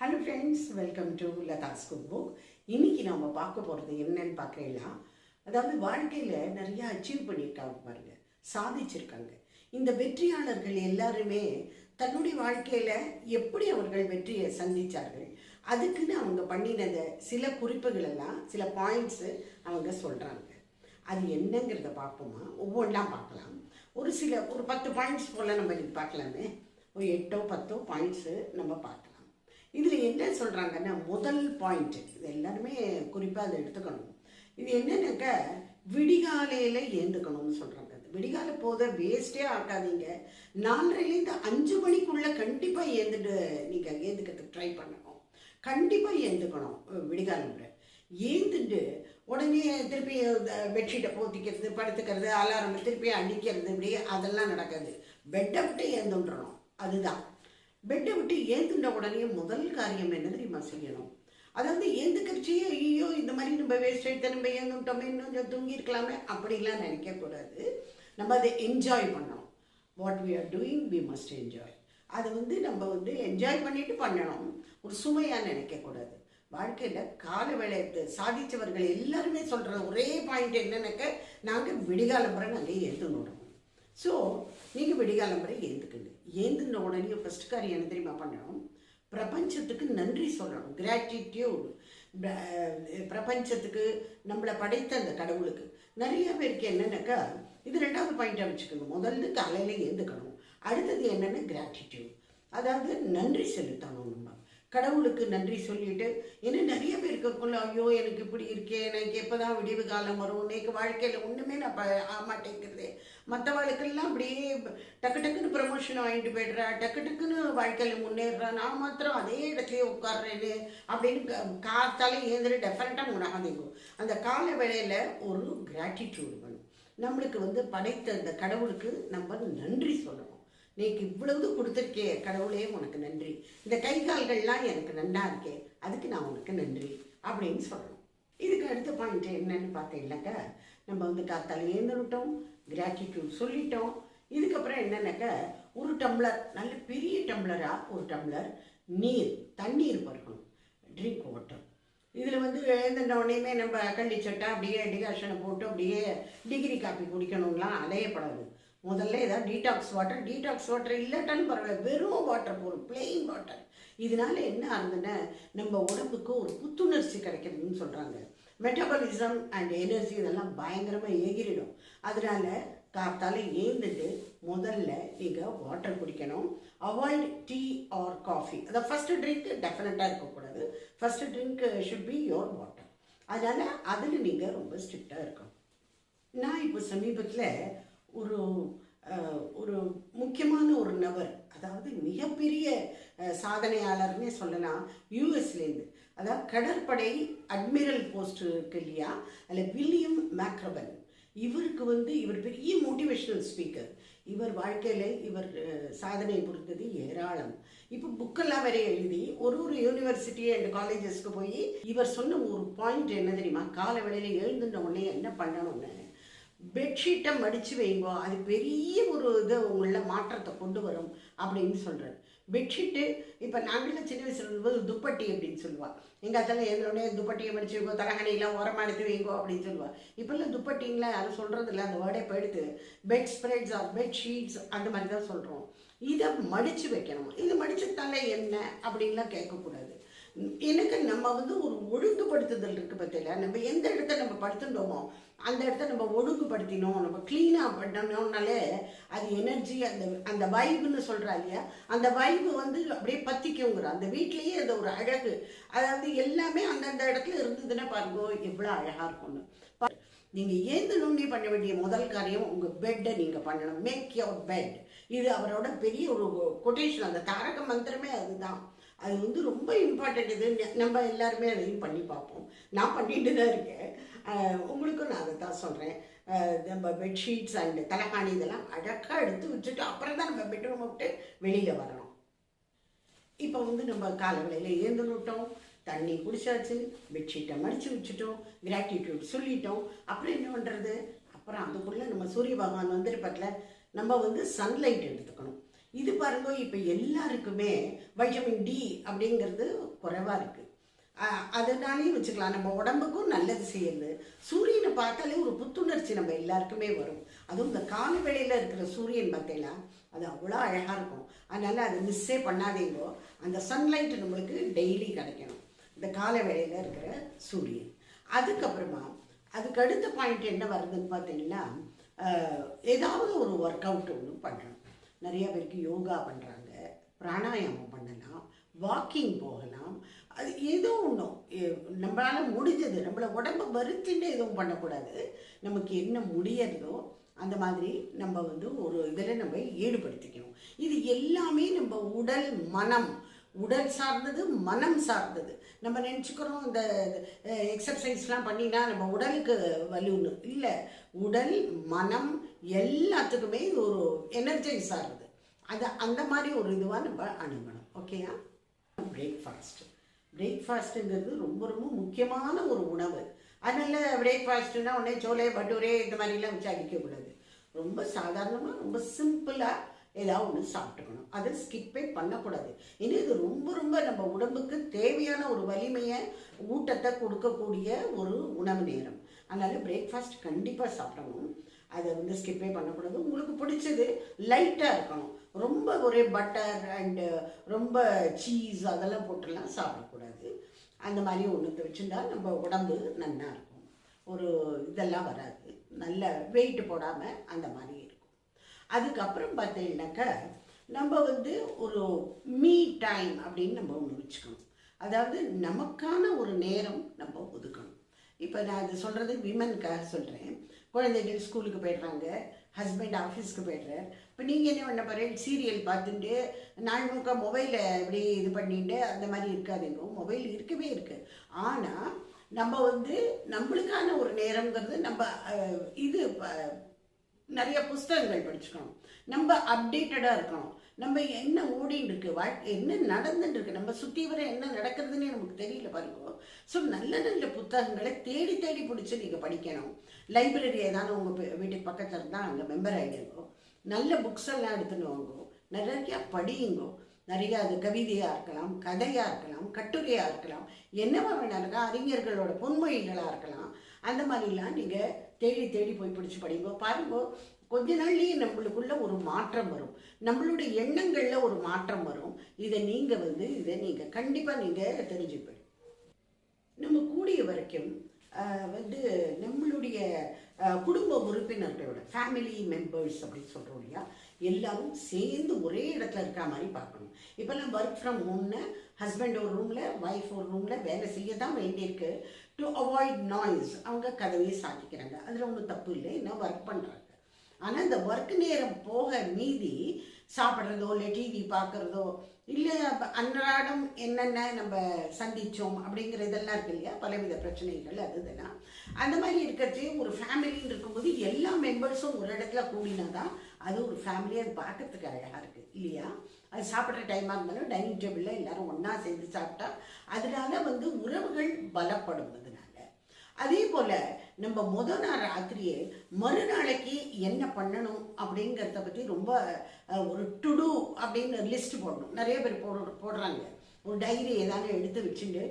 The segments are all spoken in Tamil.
Hello friends, welcome to Latha's cook book. இன்றைக்கி நம்ம பார்க்க போகிறது என்னன்னு பார்க்கலாம். அதாவது வாழ்க்கையில் நிறையா அச்சீவ் பண்ணியிருக்காங்க பாருங்க, சாதிச்சிருக்காங்க. இந்த வெற்றியாளர்கள் எல்லாருமே தன்னுடைய வாழ்க்கையில் எப்படி அவர்கள் வெற்றியை சந்தித்தார்கள், அதுக்குன்னு அவங்க பண்ணினதை சில குறிப்புகளெல்லாம், சில பாயிண்ட்ஸு அவங்க சொல்கிறாங்க. அது என்னங்கிறத பார்ப்போமா, ஒவ்வொன்றா பார்க்கலாம். ஒரு 10 பாயிண்ட்ஸ் போல் நம்ம இது பார்க்கலாமே, ஒரு 8 10 பாயிண்ட்ஸு நம்ம பார்க்கலாம். இதில் என்ன சொல்கிறாங்கன்னா, முதல் பாயிண்ட், இது எல்லாருமே குறிப்பாக அதை எடுத்துக்கணும். இது என்னன்னாக்க விடிகாலையில் ஏந்துக்கணும்னு சொல்கிறாங்க. விடிகாலை போத வேஸ்ட்டே ஆக்காதீங்க. 4:30லேருந்து 5 மணிக்குள்ளே கண்டிப்பாக நீங்கள் ஏந்துக்கிறதுக்கு ட்ரை பண்ணணும். கண்டிப்பாக ஏந்துக்கணும். விடிகாலம் ஏந்துட்டு உடனே திருப்பி பெட்ஷீட்டை போத்திக்கிறது, படுத்துக்கிறது, அலாரம் திருப்பி அடிக்கிறது, இப்படி அதெல்லாம் நடக்காது. பெட்டை விட்டு ஏந்துன்றணும். அதுதான் பெட்டை விட்டு ஏந்துட்ட உடனே முதல் காரியம் என்ன தெரியுமா செய்யணும்? அதாவது ஏந்துக்கரிச்சி ஐயோ இந்த மாதிரி நம்ம வேஸ்ட் ஆகிட்டு நம்ம ஏந்துட்டோமே, இன்னும் கொஞ்சம் தூங்கியிருக்கலாமே அப்படிலாம் நினைக்கக்கூடாது. நம்ம அதை என்ஜாய் பண்ணணும். What we are doing we must enjoy. அதை நம்ம என்ஜாய் பண்ணிட்டு பண்ணணும். ஒரு சுமையாக நினைக்கக்கூடாது. வாழ்க்கையில் கால வேலையை சாதித்தவர்கள் எல்லாருமே சொல்கிற ஒரே பாயிண்ட் என்னன்னாக்க, நாங்கள் விடிகாலம்புரை நாங்கள் ஏந்துடணும். ஸோ நீங்கள் விடிகாலம்புரை ஏந்துக்குங்க. ஏந்துன உடனே ஃபஸ்ட் காரியம் என்ன தெரியுமா பண்ணணும்? பிரபஞ்சத்துக்கு நன்றி சொல்லணும். கிராட்டிடியூட். பிரபஞ்சத்துக்கு, நம்மளை படைத்த அந்த கடவுளுக்கு. நிறைய பேருக்கு என்னன்னாக்கா, இது 2வது பாயிண்டாக வச்சுக்கோங்க. முதல்ல காலையில் ஏந்துக்கணும். அடுத்தது என்னென்னா கிராட்டிடியூட். அதாவது நன்றி செலுத்தணும். நம்ம கடவுளுக்கு நன்றி சொல்லிட்டு, ஏன்னா நிறைய பேருக்கு இருக்குள்ள, ஐயோ எனக்கு இப்படி இருக்கே, எனக்கு எப்போ தான் விடிவு காலம் வரும், இன்னைக்கு வாழ்க்கையில் ஒன்றுமே நான் ஆமாட்டேங்கிறது. மற்ற வாழ்க்கையெல்லாம் அப்படியே டக்கு டக்குன்னு ப்ரமோஷன் வாங்கிட்டு போய்ட்றா, டக்கு டக்குன்னு வாழ்க்கையில் முன்னேறா, நான் மாத்திரம் அதே இடத்துலையே உட்காடுறேன்னு அப்படின்னு காத்தாலே ஏந்திர டெஃபரெண்ட்டாக உணாதீங்க. அந்த கால வேளையில் ஒரு கிராட்டிடியூட் வேணும். நம்மளுக்கு படைத்த அந்த கடவுளுக்கு நம்ம நன்றி சொல்லணும். நீக்கு இவ்வளவு கொடுத்துருக்கே கடவுளே, உனக்கு நன்றி. இந்த கை கால்கள்லாம் எனக்கு நன்னா இருக்கே, அதுக்கு நான் உனக்கு நன்றி அப்படின்னு சொல்லணும். இதுக்கு அடுத்த பாயிண்ட் என்னன்னு பார்த்தீங்கன்னாக்கா, நம்ம காத்தால ஏந்துட்டோம், கிராட்டிடியூட் சொல்லிட்டோம். இதுக்கப்புறம் என்னன்னாக்க, ஒரு டம்ளர், நல்ல பெரிய டம்ளராக ஒரு டம்ளர் நீர், தண்ணீர் பருகணும். Drink water. இதில் எழுந்த உடனேயுமே நம்ம கள்ளிச்சட்டை அப்படியே டிகாஷனை போட்டு அப்படியே டிகிரி காப்பி குடிக்கணும்லாம் அலையப்படாது. முதல்ல ஏதாவது டீடாக்ஸ் வாட்டர் இல்லாட்டாலும் பரவாயில்ல, வெறும் வாட்டர் போடும், பிளெயின் வாட்டர். இதனால என்ன ஆகுதுன்னா, நம்ம உடம்புக்கு ஒரு புத்துணர்ச்சி கிடைக்கிறதுன்னு சொல்கிறாங்க. மெட்டபாலிசம் அண்ட் எனர்ஜி இதெல்லாம் பயங்கரமாக ஏகிடும். அதனால காத்தால ஏந்துட்டு முதல்ல நீங்கள் வாட்டர் குடிக்கணும். Avoid tea R coffee. அதாவது ஃபஸ்ட்டு ட்ரிங்க் டெஃபினட்டாக இருக்கக்கூடாது. First drink should be your water. அதனால் அதில் நீங்கள் ரொம்ப ஸ்ட்ரிக்டாக இருக்கணும். நான் இப்போ சமீபத்தில் ஒரு முக்கியமான ஒரு நபர், அதாவது மிகப்பெரிய சாதனையாளர்னே சொல்லலாம், யூஎஸ்லேருந்து. அதாவது கடற்படை அட்மிரல் போஸ்ட் இருக்கு இல்லையா, அதில் வில்லியம் மேக்ரபன். இவருக்கு இவர் பெரிய மோட்டிவேஷ்னல் ஸ்பீக்கர். இவர் வாழ்க்கையில் இவர் சாதனை புரிந்தது ஏராளம். இப்போ புக்கெல்லாம் வேற எழுதி ஒரு யூனிவர்சிட்டி அண்ட் காலேஜஸ்க்கு போய் இவர் சொன்ன ஒரு பாயிண்ட் என்ன தெரியுமா? கால வேளையில் எழுந்துட்ட உடனே என்ன பண்ணணும்னு, பெட்ஷீட்டை மடித்து வைங்கோ, அது பெரிய ஒரு உங்களில் மாற்றத்தை கொண்டு வரும் அப்படின்னு சொல்கிறார். பெட்ஷீட்டு, இப்போ நாங்களாம் சின்ன வயசில் இருக்கும்போது துப்பட்டி அப்படின்னு சொல்லுவாள். எங்கள் அத்தால எங்களோட துப்பட்டியை மடிச்சு வைங்கோ, தலகணிலாம் உரமாக எடுத்து வைங்கோ அப்படின்னு சொல்லுவாள். இப்போல்லாம் துப்பட்டிங்களா யாரும் சொல்கிறது இல்லை, அந்த வேர்டை போயிடுத்து. பெட் ஸ்ப்ரெட்ஸ் ஆர் பெட்ஷீட்ஸ் அந்த மாதிரி தான் சொல்கிறோம். இதை மடித்து வைக்கணும். இது மடிச்சதால என்ன அப்படின்லாம் கேட்கக்கூடாது. எனக்கு நம்ம ஒரு ஒழுங்குபடுத்துதல் இருக்குது பார்த்தீங்களா. நம்ம எந்த இடத்த நம்ம படுத்துட்டோமோ அந்த இடத்த நம்ம ஒழுங்குபடுத்தினோம், நம்ம க்ளீனாக பண்ணணும்னாலே அது எனர்ஜி, அந்த வைப்புன்னு சொல்கிறா இல்லையா, அந்த வைப்பு அப்படியே பற்றிக்குங்கிற அந்த வீட்லேயே அந்த ஒரு அழகு. அதாவது எல்லாமே அந்தந்த இடத்துல இருந்ததுன்னா பாருங்க எவ்வளோ அழகாக இருக்கும்னு. நீங்கள் ஏந்தணுன்னே பண்ண வேண்டிய முதல் காரியம், உங்கள் பெட்டை நீங்கள் பண்ணணும். Make your bed. இது அவரோட பெரிய ஒரு கொட்டேஷன். அந்த தாரக மந்திரமே அதுதான். அது ரொம்ப இம்பார்ட்டன்ட். இது நம்ம எல்லாருமே அதையும் பண்ணி பார்ப்போம். நான் பண்ணிட்டு தான் இருக்கேன். உங்களுக்கும் நான் அதை தான் சொல்கிறேன். நம்ம பெட்ஷீட்ஸ் அண்ட் தலகாணி இதெல்லாம் அழகாக எடுத்து வச்சுட்டு அப்புறம் தான் நம்ம பெட்ரூமை விட்டு வெளியில் வரணும். இப்போ நம்ம காலை வேளையில் ஏந்துட்டோம், தண்ணி குடிச்சாச்சு, பெட்ஷீட்டை மடித்து வச்சுட்டோம், கிராட்டிடியூட் சொல்லிட்டோம். அப்புறம் என்ன பண்ணுறது? அப்புறம் அதுக்குள்ளே நம்ம சூரிய பகவான் வந்துருப்பட்டில் நம்ம சன்லைட் எடுத்துக்கணும். இது பாருங்க, இப்போ எல்லாருக்குமே வைட்டமின் டி அப்படிங்கிறது குறைவாக இருக்குது. அதனாலேயும் வச்சுக்கலாம், நம்ம உடம்புக்கும் நல்லது செய்யுது. சூரியனை பார்த்தாலே ஒரு புத்துணர்ச்சி நம்ம எல்லாருக்குமே வரும். அதுவும் இந்த கால வேளையில் இருக்கிற சூரியன் பார்த்தீங்களா, அது அவ்வளோ அழகாக இருக்கும். அதனால் அதை மிஸ்ஸே பண்ணாதீங்கோ. அந்த சன்லைட் நம்மளுக்கு டெய்லி கிடைக்கணும், இந்த கால வேளையில் இருக்கிற சூரியன். அதுக்கப்புறமா அதுக்கு அடுத்த பாயிண்ட் என்ன வருதுன்னு பார்த்தீங்கன்னா, ஏதாவது ஒரு ஒர்க் அவுட் ஒன்று பண்ணணும். நிறைய பேருக்கு யோகா பண்ணுறாங்க, பிராணாயாமம் பண்ணலாம், வாக்கிங் போகலாம். அது ஏதோ ஒன்றும் நம்மளால் முடிஞ்சது, நம்மளை உடம்பு வருத்தின்னு எதுவும் பண்ணக்கூடாது. நமக்கு என்ன முடியறதோ அந்த மாதிரி நம்ம வந்து ஒரு இதில் நம்ம ஈடுபடுத்திக்கணும். இது எல்லாமே நம்ம உடல் மனம், உடல் சார்ந்தது மனம் சார்ந்தது. நம்ம நினச்சிக்கிறோம் இந்த எக்ஸசைஸ்லாம் பண்ணினா நம்ம உடலுக்கு வலுன்னு இல்லை. உடல் மனம் எல்லாத்துக்குமே இது ஒரு எனர்ஜைஸ் ஆகுது. அது அந்த மாதிரி ஒரு இதுவாக நம்ம அணுகணும். ஓகேயா? பிரேக்ஃபாஸ்ட்டுங்கிறது ரொம்ப ரொம்ப முக்கியமான ஒரு உணவு. அதனால் பிரேக்ஃபாஸ்ட்டுன்னா உடனே சோலை பட்டூரே இந்த மாதிரிலாம் வச்சு அடிக்கக்கூடாது. ரொம்ப சாதாரணமாக ரொம்ப சிம்பிளாக ஏதாவது ஒன்று சாப்பிட்டுக்கணும். அதை ஸ்கிப்பே பண்ணக்கூடாது. ஏன்னா இது ரொம்ப ரொம்ப நம்ம உடம்புக்கு தேவையான ஒரு வலிமையை, ஊட்டத்தை கொடுக்கக்கூடிய ஒரு உணவு நேரம். அதனால் பிரேக்ஃபாஸ்ட் கண்டிப்பாக சாப்பிடணும். அதை வந்து ஸ்கிப்பே பண்ணக்கூடாது. உங்களுக்கு பிடிச்சது லைட்டாக இருக்கணும். ரொம்ப ஒரே பட்டர் அண்டு ரொம்ப சீஸ் அதெல்லாம் போட்டுலாம் சாப்பிடக்கூடாது. அந்த மாதிரி ஒன்று வச்சுட்டா நம்ம உடம்பு நல்லா இருக்கும். ஒரு இதெல்லாம் வராது, நல்ல வெயிட் போடாமல் அந்த மாதிரி இருக்கும். அதுக்கப்புறம் பார்த்தீங்கன்னாக்கா நம்ம வந்து ஒரு மீ டைம் அப்படின்னு நம்ம ஒன்று வச்சுக்கணும். அதாவது நமக்கான ஒரு நேரம் நம்ம ஒதுக்கணும். இப்போ நான் இது சொல்கிறது விமனுக்காக சொல்கிறேன். குழந்தைகள் ஸ்கூலுக்கு போய்ட்றாங்க, ஹஸ்பண்ட் ஆஃபீஸ்க்கு போய்ட்றார். இப்போ நீங்கள் என்ன பண்ண போகிறேன், சீரியல் பார்த்துட்டு நாள் முழுக்க மொபைலை இப்படி இது பண்ணிட்டு அந்த மாதிரி இருக்காதுங்க. மொபைல் இருக்கவே இருக்குது. ஆனால் நம்ம வந்து நம்மளுக்கான ஒரு நேரங்கிறது நம்ம இது நிறைய புஸ்தகங்கள் படிச்சுக்கணும். நம்ம அப்டேட்டடாக இருக்கணும். நம்ம என்ன ஓடின்னு இருக்கு, என்ன நடந்துட்டு இருக்கு, நம்ம சுற்றி வர என்ன நடக்கிறதுனே நமக்கு தெரியல பாருங்க. ஸோ நல்ல நல்ல புத்தகங்களை தேடி தேடி பிடிச்சி நீங்கள் படிக்கணும். லைப்ரரி ஏதாவது உங்கள் வீட்டுக்கு பக்கத்தில் இருந்தால் அங்கே மெம்பர் ஆகிடுங்கோ. நல்ல புக்ஸ் எல்லாம் எடுத்துன்னு வாங்கோ, நிறையா படியுங்கோ. நிறையா அது கவிதையாக இருக்கலாம், கதையாக இருக்கலாம், கட்டுரையாக இருக்கலாம், என்னவா வேணாலும், அறிஞர்களோட பொன்மொழிகளாக இருக்கலாம். அந்த மாதிரிலாம் நீங்கள் தேடி தேடி போய் பிடிச்சி படிங்கோ. பாருங்கோ, கொஞ்ச நாள்லேயே நம்மளுக்குள்ள ஒரு மாற்றம் வரும், நம்மளுடைய எண்ணங்களில் ஒரு மாற்றம் வரும். இதை நீங்கள் கண்டிப்பாக நீங்கள் தெரிஞ்சுப்பீங்க. நம்ம கூடிய வரைக்கும் வந்து நம்மளுடைய குடும்ப உறுப்பினர்களோட ஃபேமிலி மெம்பர்ஸ் அப்படின்னு சொல்கிறோம் இல்லையா, எல்லாரும் சேர்ந்து ஒரே இடத்துல இருக்கிற மாதிரி பார்க்கணும். இப்போல்லாம் ஒர்க் ஃப்ரம் ஹோம்னு ஹஸ்பண்ட் ஒரு ரூமில், ஒய்ஃப் ஒரு ரூமில் வேலை செய்ய தான் வேண்டியிருக்கு. டு அவாய்ட் நாய்ஸ் அவங்க கதவையே சாத்திக்கிறாங்க. அதில் ஒன்றும் தப்பு இல்லை, இன்னும் ஒர்க் பண்ணுறாங்க. ஆனால் இந்த ஒர்க் நேரம் போக மீதி சாப்பிட்றதோ இல்லை டிவி பார்க்குறதோ இல்லை அன்றாடம் என்னென்ன நம்ம சந்தித்தோம் அப்படிங்கிற இதெல்லாம் இருக்கு இல்லையா, பலவித பிரச்சனைகள் அது இதெல்லாம். அந்த மாதிரி இருக்கிறச்சே ஒரு ஃபேமிலின்னு இருக்கும்போது எல்லா மெம்பர்ஸும் ஒரு இடத்துல கூடினா தான் அது ஒரு ஃபேமிலியாக அது பார்க்கறதுக்கு அழகாக இருக்குது இல்லையா. அது சாப்பிட்ற டைமாக இருந்தாலும் டைனிங் டேபிளில் எல்லோரும் ஒன்றா சேர்ந்து சாப்பிட்டா அதனால வந்து உறவுகள் பலப்படும். அதே போல் நம்ம முதல் நாள் ராத்திரியே மறுநாளைக்கு என்ன பண்ணணும் அப்படிங்கிறத பற்றி ரொம்ப ஒரு டுடூ அப்படின்னு லிஸ்ட் போடணும். நிறைய பேர் போடுறாங்க. ஒரு டைரி ஏதாவது எடுத்து வச்சுட்டு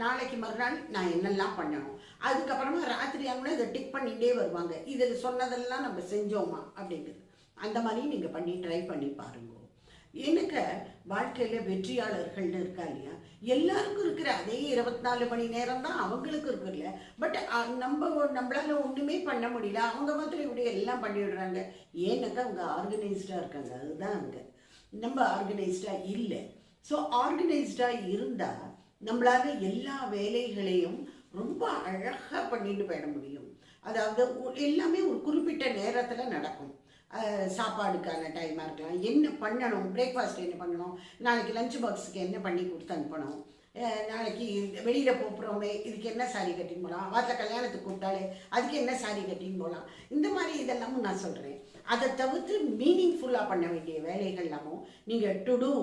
நாளைக்கு மறுநாள் நான் என்னெல்லாம் பண்ணணும், அதுக்கப்புறமா ராத்திரி ஆகணும் இதை டிக் பண்ணிகிட்டே வருவாங்க. இதில் சொன்னதெல்லாம் நம்ம செஞ்சோமா அப்படிங்கிறது. அந்த மாதிரி நீங்கள் பண்ணி ட்ரை பண்ணி பாருங்க. எனக்கு வாழ்க்கையில் வெற்றியாளர்கள்னு இருக்கா இல்லையா, எல்லாருக்கும் இருக்கிற அதே 24 மணி நேரம் தான் அவங்களுக்கு இருக்குல்ல. பட் நம்மளால ஒன்றுமே பண்ண முடியல, அவங்க மாத்திரம் இப்படி எல்லாம் பண்ணிவிடுறாங்க. ஏன்னாக்கா அவங்க ஆர்கனைஸ்டாக இருக்காங்க, அதுதான் அங்கே நம்ம ஆர்கனைஸ்டாக இல்லை. ஸோ ஆர்கனைஸ்டாக இருந்தால் நம்மளால எல்லா வேலைகளையும் ரொம்ப அழகாக பண்ணிட்டு போயிட முடியும். அதாவது எல்லாமே ஒரு குறிப்பிட்ட நேரத்தில் நடக்கும். சாப்பாடுக்கான டைமாக இருக்கலாம், என்ன பண்ணணும், பிரேக்ஃபாஸ்ட் என்ன பண்ணணும், நாளைக்கு லஞ்ச் பாக்ஸுக்கு என்ன பண்ணி கொடுத்து அனுப்பணும், நாளைக்கு வெளியில் போகிறோமே இதுக்கு என்ன சாரீ கட்டின்னு போகலாம், வாரத்தில் கல்யாணத்துக்கு கூப்பிட்டாலே அதுக்கு என்ன சாரீ கட்டின்னு போகலாம். இந்த மாதிரி இதெல்லாமும் நான் சொல்கிறேன். அதை தவிர்த்து மீனிங்ஃபுல்லாக பண்ண வேண்டிய வேலைகள் எல்லாமும் நீங்கள் to do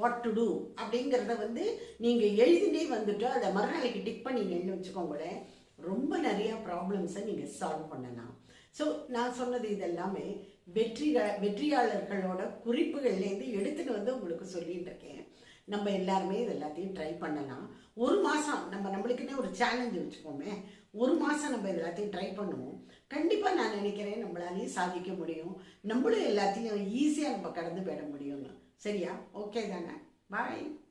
what to do அப்படிங்கிறத வந்து நீங்கள் எழுதினே வந்துட்டு அதை மறுநாளைக்கு டிக் பண்ணிங்கன்னு வச்சுக்கோங்களேன், ரொம்ப நிறையா ப்ராப்ளம்ஸை நீங்கள் சால்வ் பண்ணலாம். ஸோ நான் சொன்னது இதெல்லாமே வெற்றியாளர்களோட குறிப்புகள்லேருந்து எடுத்துன்னு வந்து உங்களுக்கு சொல்லிட்டு இருக்கேன். நம்ம எல்லாருமே இது எல்லாத்தையும் ட்ரை பண்ணலாம். ஒரு மாதம் நம்மளுக்குன்னே ஒரு சேலஞ்சு வச்சுக்கோமே, ஒரு மாதம் நம்ம இது எல்லாத்தையும் ட்ரை பண்ணுவோம். கண்டிப்பாக நான் நினைக்கிறேன் நம்மளாலையும் சாதிக்க முடியும். நம்மளும் எல்லாத்தையும் ஈஸியாக நம்ம கடந்து போயிட முடியும்னு. சரியா? ஓகே தானே? பாய்.